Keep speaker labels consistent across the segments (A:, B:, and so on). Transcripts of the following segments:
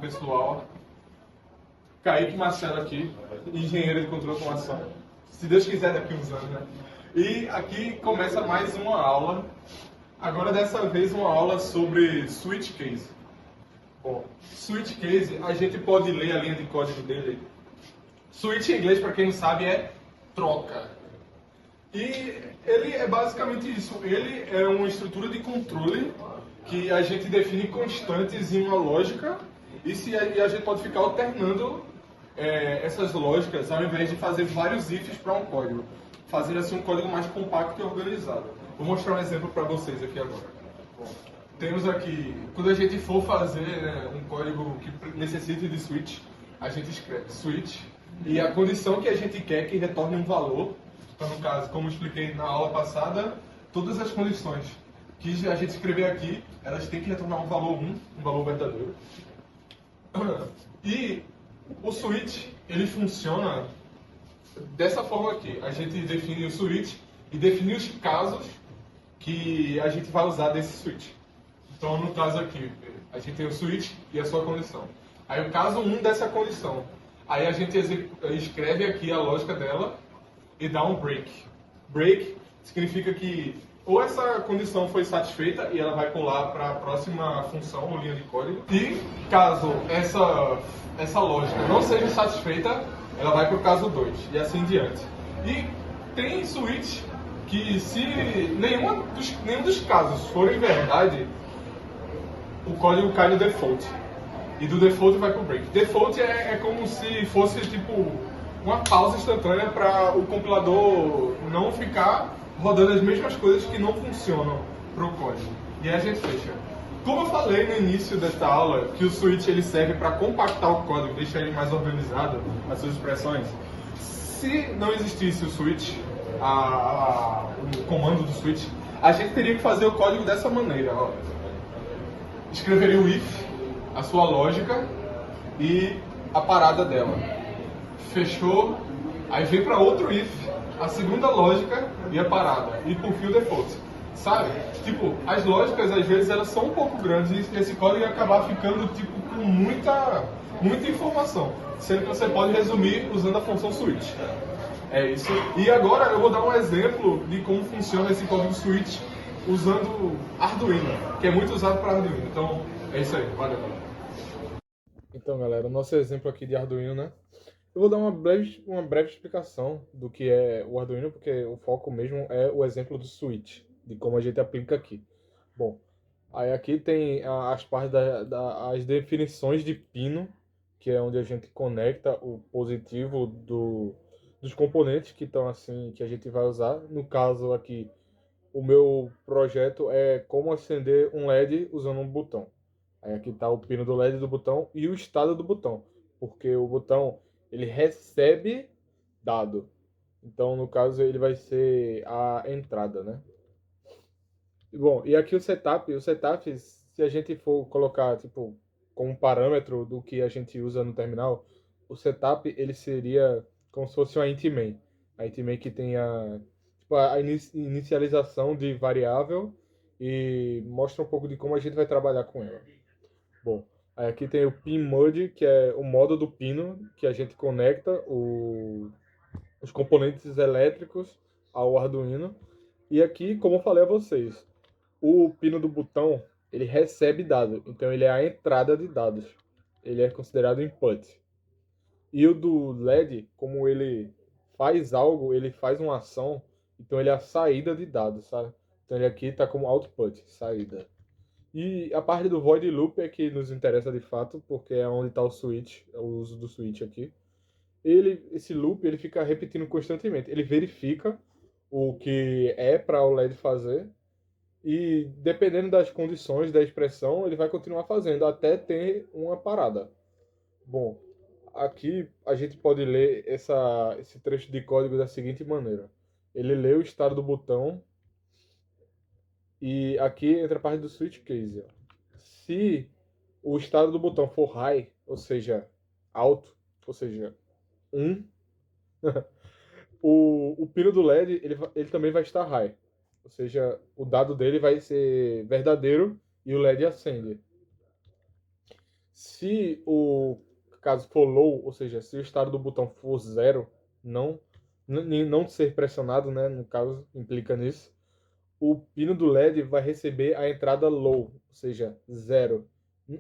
A: pessoal. Kaique Marcelo aqui, engenheiro de controle de automação. Se Deus quiser, daqui a uns anos, né? E aqui começa mais uma aula. Agora, dessa vez, uma aula sobre switch case. Bom, switch case, a gente pode ler a linha de código dele. Switch em inglês, para quem não sabe, é troca. E ele é basicamente isso. Ele é uma estrutura de controle que a gente define constantes em uma lógica e a gente pode ficar alternando essas lógicas ao invés de fazer vários ifs para um código. Fazer assim um código mais compacto e organizado. Vou mostrar um exemplo para vocês aqui agora. Bom, temos aqui, quando a gente for fazer um código que necessite de switch, a gente escreve switch e a condição que a gente quer que retorne um valor. Então, no caso, como eu expliquei na aula passada, todas as condições que a gente escrever aqui, elas têm que retornar um valor 1, um valor verdadeiro. E o switch, ele funciona dessa forma aqui. A gente define o switch e define os casos que a gente vai usar desse switch. Então, no caso aqui, a gente tem o switch e a sua condição. Aí, o caso 1 dessa condição. Aí, a gente escreve aqui a lógica dela e dá um break. Break significa que ou essa condição foi satisfeita e ela vai pular para a próxima função ou linha de código. E caso essa lógica não seja satisfeita, ela vai para o caso 2 e assim em diante. E tem switch que se nenhum dos casos forem verdade, o código cai no default. E do default vai para o break. Default é como se fosse tipo uma pausa instantânea para o compilador não ficar rodando as mesmas coisas que não funcionam para o código. E aí a gente fecha. Como eu falei no início desta aula, que o switch ele serve para compactar o código, deixar ele mais organizado, as suas expressões. Se não existisse o switch, o comando do switch, a gente teria que fazer o código dessa maneira. Ó. Escreveria o if, a sua lógica e a parada dela. Fechou, aí vem para outro if, a segunda lógica e a parada, e por fim o default, sabe? Tipo, as lógicas às vezes elas são um pouco grandes e esse código ia acabar ficando tipo com muita informação, sendo que você pode resumir usando a função switch. É isso. E agora eu vou dar um exemplo de como funciona esse código switch usando Arduino, que é muito usado para Arduino. Então, é isso aí. Valeu. Então, galera, o nosso exemplo aqui de Arduino, né? Eu vou dar uma breve explicação do que é o Arduino, porque o foco mesmo é o exemplo do switch, de como a gente aplica aqui. Bom, aí aqui tem as partes as definições de pino, que é onde a gente conecta o positivo dos componentes que estão assim, que a gente vai usar. No caso aqui, o meu projeto é como acender um LED usando um botão. Aí aqui está o pino do LED do botão e o estado do botão, porque o botão ele recebe dado. Então, no caso, ele vai ser a entrada, né? Bom, e aqui o setup, se a gente for colocar, tipo, como parâmetro do que a gente usa no terminal, o setup, ele seria como se fosse uma int main. A int main que tem tipo, a inicialização de variável e mostra um pouco de como a gente vai trabalhar com ela. Bom, aí aqui tem o pin mode, que é o modo do pino, que a gente conecta os componentes elétricos ao Arduino. E aqui, como eu falei a vocês, o pino do botão, ele recebe dado, então ele é a entrada de dados. Ele é considerado input. E o do LED, como ele faz algo, ele faz uma ação, então ele é a saída de dados, sabe? Então ele aqui está como output, saída. E a parte do void loop é que nos interessa de fato, porque é onde está o switch, o uso do switch aqui. Esse loop ele fica repetindo constantemente. Ele verifica o que é para o LED fazer e dependendo das condições da expressão, ele vai continuar fazendo até ter uma parada. Bom, aqui a gente pode ler esse trecho de código da seguinte maneira. Ele lê o estado do botão e aqui entra a parte do switch case. Ó. Se o estado do botão for high, ou seja, alto, ou seja, 1, o pino do LED ele também vai estar high. Ou seja, o dado dele vai ser verdadeiro e o LED acende. Se o caso for low, ou seja, se o estado do botão for zero, não, não ser pressionado, né, no caso, implica nisso, o pino do LED vai receber a entrada low, ou seja, zero.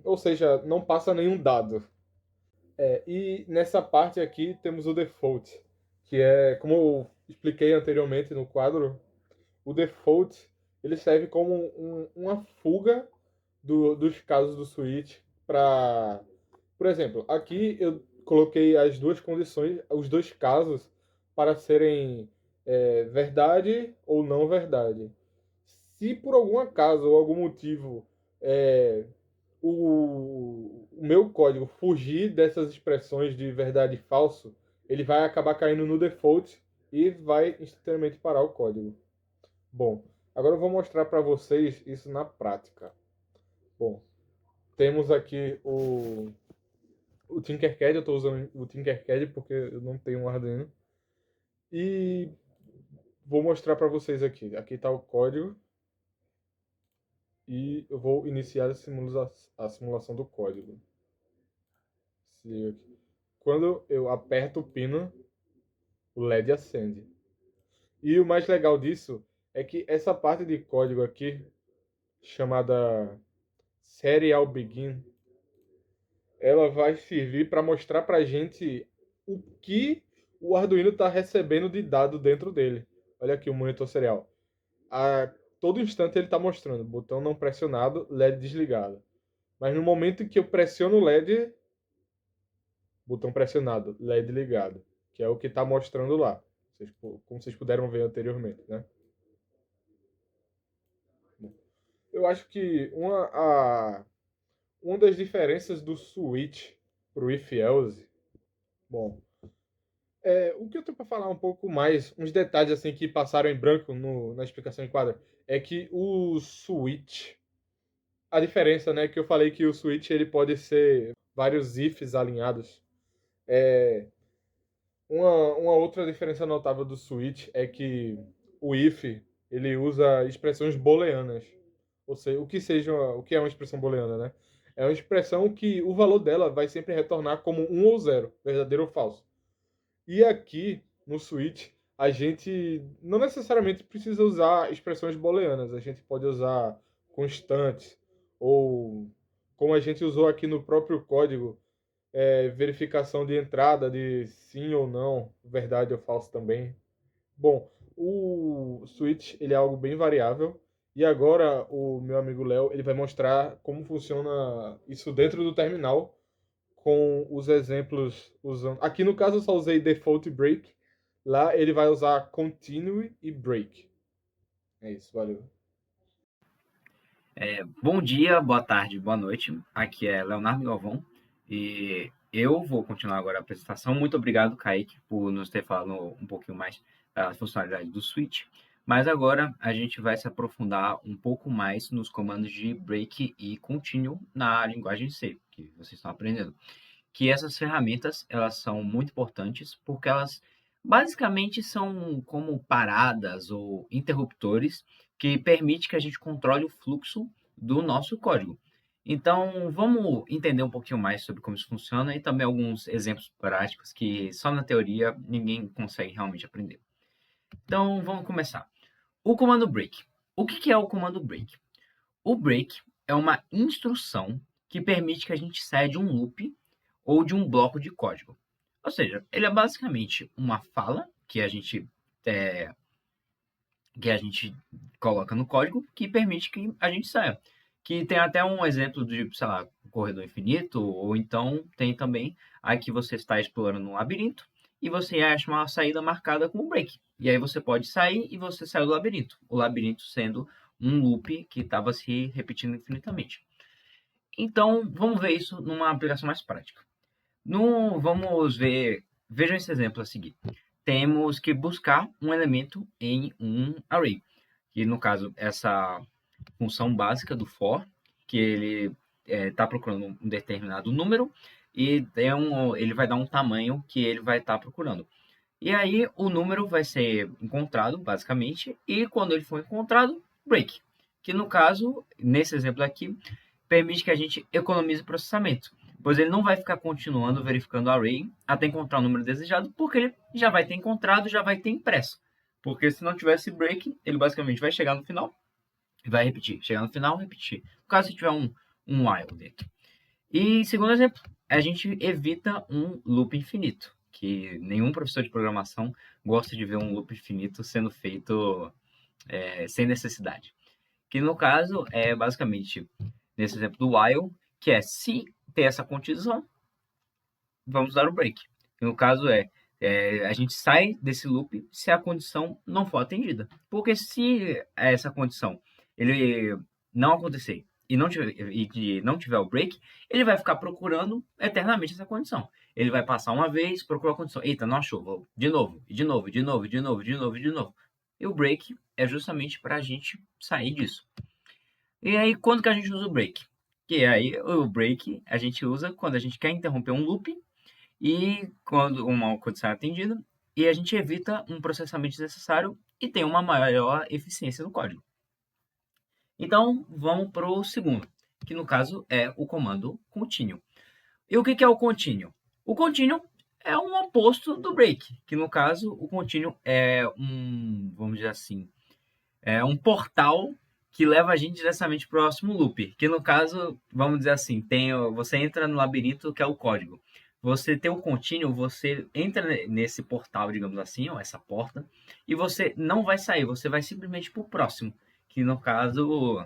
A: Ou seja, não passa nenhum dado. E nessa parte aqui temos o default, que é, como eu expliquei anteriormente no quadro, o default ele serve como uma fuga dos casos do switch para, por exemplo, aqui eu coloquei as duas condições, os dois casos para serem verdade ou não verdade. Se por algum acaso ou algum motivo é, o meu código fugir dessas expressões de verdade e falso, ele vai acabar caindo no default e vai instantaneamente parar o código. Bom, agora eu vou mostrar para vocês isso na prática. Bom, temos aqui o Tinkercad, eu estou usando o Tinkercad porque eu não tenho um Arduino. E vou mostrar para vocês aqui. Aqui está o código. E eu vou iniciar a simulação do código. Se liga aqui. Quando eu aperto o pino, o LED acende. E o mais legal disso é que essa parte de código aqui, chamada Serial Begin, ela vai servir para mostrar para a gente o que o Arduino está recebendo de dado dentro dele. Olha aqui o monitor serial. A todo instante ele está mostrando botão não pressionado, LED desligado. Mas no momento que eu pressiono o LED, botão pressionado, LED ligado, que é o que está mostrando lá, como vocês puderam ver anteriormente, né? Eu acho que uma das diferenças do switch para o if-else, bom, o que eu tenho para falar um pouco mais, uns detalhes assim que passaram em branco na explicação em quadro, é que o switch, a diferença, né, que eu falei que o switch ele pode ser vários ifs alinhados. Uma outra diferença notável do switch é que o if ele usa expressões booleanas. Ou seja, o que é uma expressão booleana, né? É uma expressão que o valor dela vai sempre retornar como um ou zero, verdadeiro ou falso. E aqui no switch a gente não necessariamente precisa usar expressões booleanas, a gente pode usar constantes ou como a gente usou aqui no próprio código, verificação de entrada de sim ou não, verdade ou falso também. Bom, o switch ele é algo bem variável e agora o meu amigo Léo ele vai mostrar como funciona isso dentro do terminal com os exemplos usando. Aqui no caso eu só usei default break, lá ele vai usar continue e break. É isso, valeu.
B: Bom dia, boa tarde, boa noite. Aqui é Leonardo Galvão e eu vou continuar agora a apresentação. Muito obrigado, Kaique, por nos ter falado um pouquinho mais das funcionalidades do Switch. Mas agora a gente vai se aprofundar um pouco mais nos comandos de break e continue na linguagem C, que vocês estão aprendendo. Que essas ferramentas elas são muito importantes porque elas basicamente são como paradas ou interruptores que permite que a gente controle o fluxo do nosso código. Então, vamos entender um pouquinho mais sobre como isso funciona e também alguns exemplos práticos que só na teoria ninguém consegue realmente aprender. Então, vamos começar. O comando break. O que é o comando break? O break é uma instrução que permite que a gente saia de um loop ou de um bloco de código. Ou seja, ele é basicamente uma fala é, que a gente coloca no código que permite que a gente saia. Que tem até um exemplo de, sei lá, corredor infinito, ou então tem também aqui você está explorando um labirinto e você acha uma saída marcada com um break. E aí você pode sair e você sai do labirinto. O labirinto sendo um loop que estava se repetindo infinitamente. Então, vamos ver isso numa aplicação mais prática. Vamos ver, vejam esse exemplo a seguir. Temos que buscar um elemento em um array, que no caso, essa função básica do for, que ele está procurando um determinado número e ele vai dar um tamanho que ele vai estar procurando. E aí o número vai ser encontrado, basicamente, e quando ele for encontrado, break. Que no caso, nesse exemplo aqui, permite que a gente economize processamento. pois ele não vai ficar continuando verificando o array até encontrar o número desejado, porque ele já vai ter encontrado, já vai ter impresso. Porque se não tivesse break, ele basicamente vai chegar no final e vai repetir. Chegar no final, repetir. No caso, se tiver um while dentro. E segundo exemplo, a gente evita um loop infinito, que nenhum professor de programação gosta de ver um loop infinito sendo feito sem necessidade. Que no caso é basicamente, nesse exemplo do while, que é se ter essa condição, vamos dar o break. Que no caso a gente sai desse loop se a condição não for atendida. Porque se essa condição ele não acontecer e não tiver o break, ele vai ficar procurando eternamente essa condição. Ele vai passar uma vez, procurar a condição. Eita, não achou. Vou de novo, de novo, de novo, de novo, de novo, de novo. E o break é justamente para a gente sair disso. E aí, quando que a gente usa o break? Que aí, o break a gente usa quando a gente quer interromper um loop e quando uma condição é atendida e a gente evita um processamento desnecessário e tem uma maior eficiência no código. Então, vamos para o segundo, que no caso é o comando continue. E o que é o continue? O continue é um oposto do break, que no caso o continue é vamos dizer assim, é um portal que leva a gente diretamente para o próximo loop, que no caso, vamos dizer assim, você entra no labirinto que é o código. Você tem o contínuo, você entra nesse portal, digamos assim, ou essa porta, e você não vai sair, você vai simplesmente para o próximo, que no caso,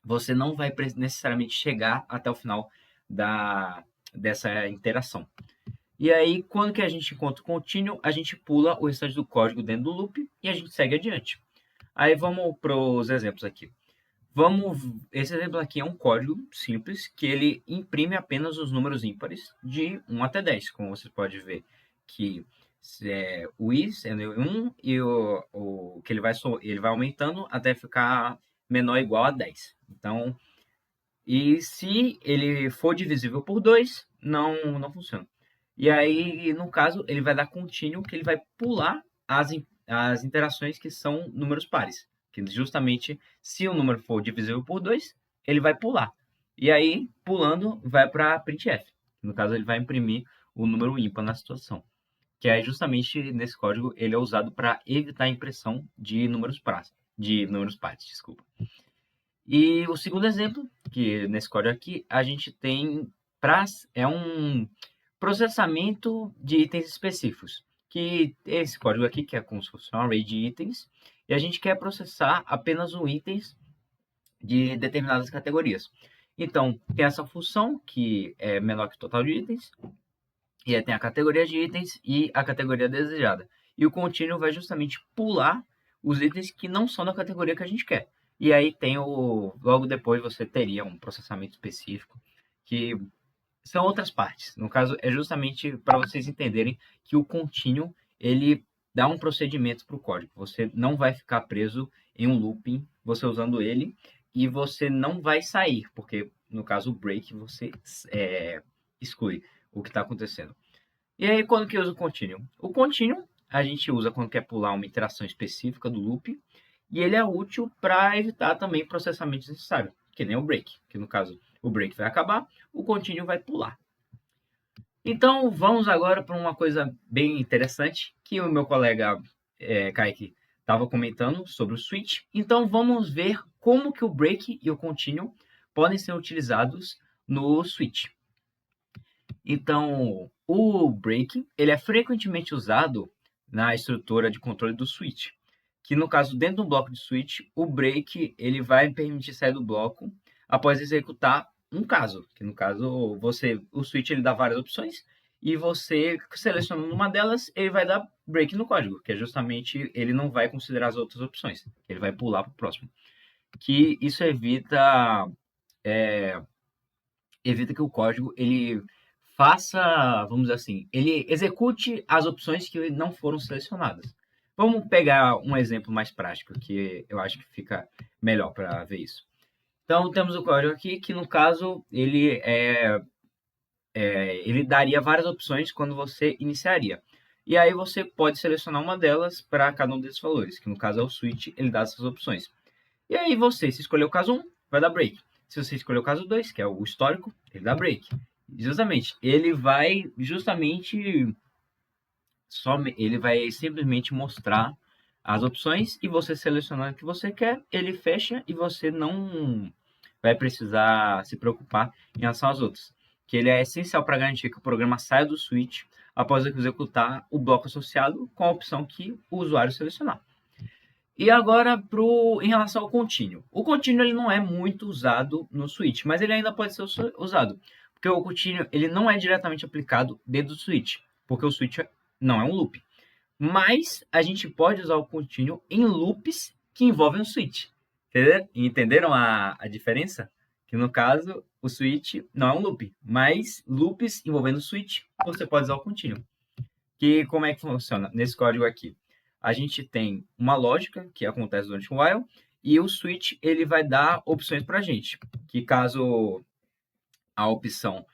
B: você não vai necessariamente chegar até o final dessa interação. E aí, quando que a gente encontra o contínuo, a gente pula o restante do código dentro do loop e a gente segue adiante. Aí vamos para os exemplos aqui. Esse exemplo aqui é um código simples que ele imprime apenas os números ímpares de 1 até 10, como você pode ver que o is é 1 e o que ele vai aumentando até ficar menor ou igual a 10. Então, e se ele for divisível por 2, não funciona. E aí, no caso, ele vai dar contínuo, que ele vai pular as interações que são números pares. Que justamente, se o número for divisível por 2, ele vai pular. E aí, pulando, vai para printf. No caso, ele vai imprimir o número ímpar na situação. Que é justamente nesse código, ele é usado para evitar a impressão de números pares. Desculpa. E o segundo exemplo, que nesse código aqui, a gente tem um processamento de itens específicos. Que esse código aqui, que é como se fosse um array de itens, e a gente quer processar apenas os itens de determinadas categorias. Então, tem essa função, que é menor que o total de itens, e aí tem a categoria de itens e a categoria desejada. E o contínuo vai justamente pular os itens que não são da categoria que a gente quer. E aí logo depois você teria um processamento específico, que são outras partes. No caso, é justamente para vocês entenderem que o contínuo, ele dá um procedimento para o código. Você não vai ficar preso em um looping, você usando ele, e você não vai sair, porque no caso o break você exclui o que está acontecendo. E aí, quando que usa o contínuo? O contínuo a gente usa quando quer pular uma interação específica do loop, e ele é útil para evitar também processamento desnecessário, que nem o break, que no caso o break vai acabar, o contínuo vai pular. Então, vamos agora para uma coisa bem interessante, que o meu colega Kaique estava comentando sobre o switch. Então, vamos ver como que o break e o contínuo podem ser utilizados no switch. Então, o break ele é frequentemente usado na estrutura de controle do switch, que no caso, dentro do bloco de switch, o break ele vai permitir sair do bloco após executar um caso, que no caso o switch ele dá várias opções e você selecionando uma delas, ele vai dar break no código, que é justamente ele não vai considerar as outras opções, ele vai pular para o próximo. Que isso evita que o código ele faça, vamos dizer assim, ele execute as opções que não foram selecionadas. Vamos pegar um exemplo mais prático, que eu acho que fica melhor para ver isso. Então, temos o código aqui, que no caso, ele daria várias opções quando você iniciaria. E aí você pode selecionar uma delas para cada um desses valores, que no caso é o switch, ele dá essas opções. E aí você, se escolher o caso 1, vai dar break. Se você escolher o caso 2, que é o histórico, ele dá break. Justamente, ele vai ele vai simplesmente mostrar as opções e você selecionar o que você quer, ele fecha e você não vai precisar se preocupar em relação às outras. Que ele é essencial para garantir que o programa saia do switch após executar o bloco associado com a opção que o usuário selecionar. E agora, em relação ao contínuo. O contínuo ele não é muito usado no switch, mas ele ainda pode ser usado. Porque o contínuo ele não é diretamente aplicado dentro do switch, porque o switch não é um loop. Mas a gente pode usar o contínuo em loops que envolvem o switch. Entenderam a diferença? Que no caso, o switch não é um loop, mas loops envolvendo o switch, você pode usar o contínuo. Que como é que funciona? Nesse código aqui, a gente tem uma lógica que acontece durante o while e o switch ele vai dar opções para a gente, que caso a opção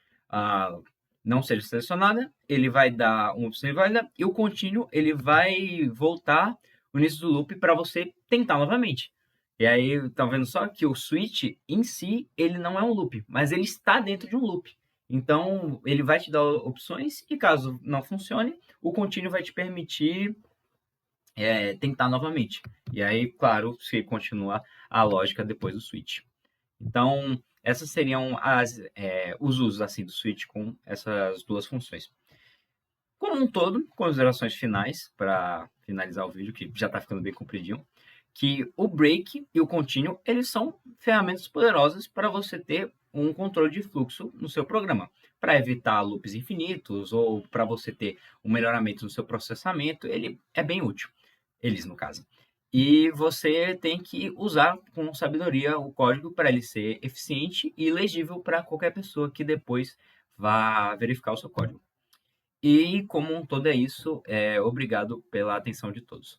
B: não seja selecionada, ele vai dar uma opção inválida e o contínuo ele vai voltar o início do loop para você tentar novamente. E aí, estão vendo só que o switch em si, ele não é um loop, mas ele está dentro de um loop. Então, ele vai te dar opções e caso não funcione, o contínuo vai te permitir tentar novamente. E aí, claro, se continua a lógica depois do switch. Então, essas seriam os usos assim, do switch com essas duas funções. Como um todo, considerações finais para finalizar o vídeo, que já está ficando bem compridinho, que o break e o contínuo, eles são ferramentas poderosas para você ter um controle de fluxo no seu programa, para evitar loops infinitos ou para você ter um melhoramento no seu processamento, ele é bem útil, eles no caso. E você tem que usar com sabedoria o código para ele ser eficiente e legível para qualquer pessoa que depois vá verificar o seu código. E como um todo é isso, obrigado pela atenção de todos.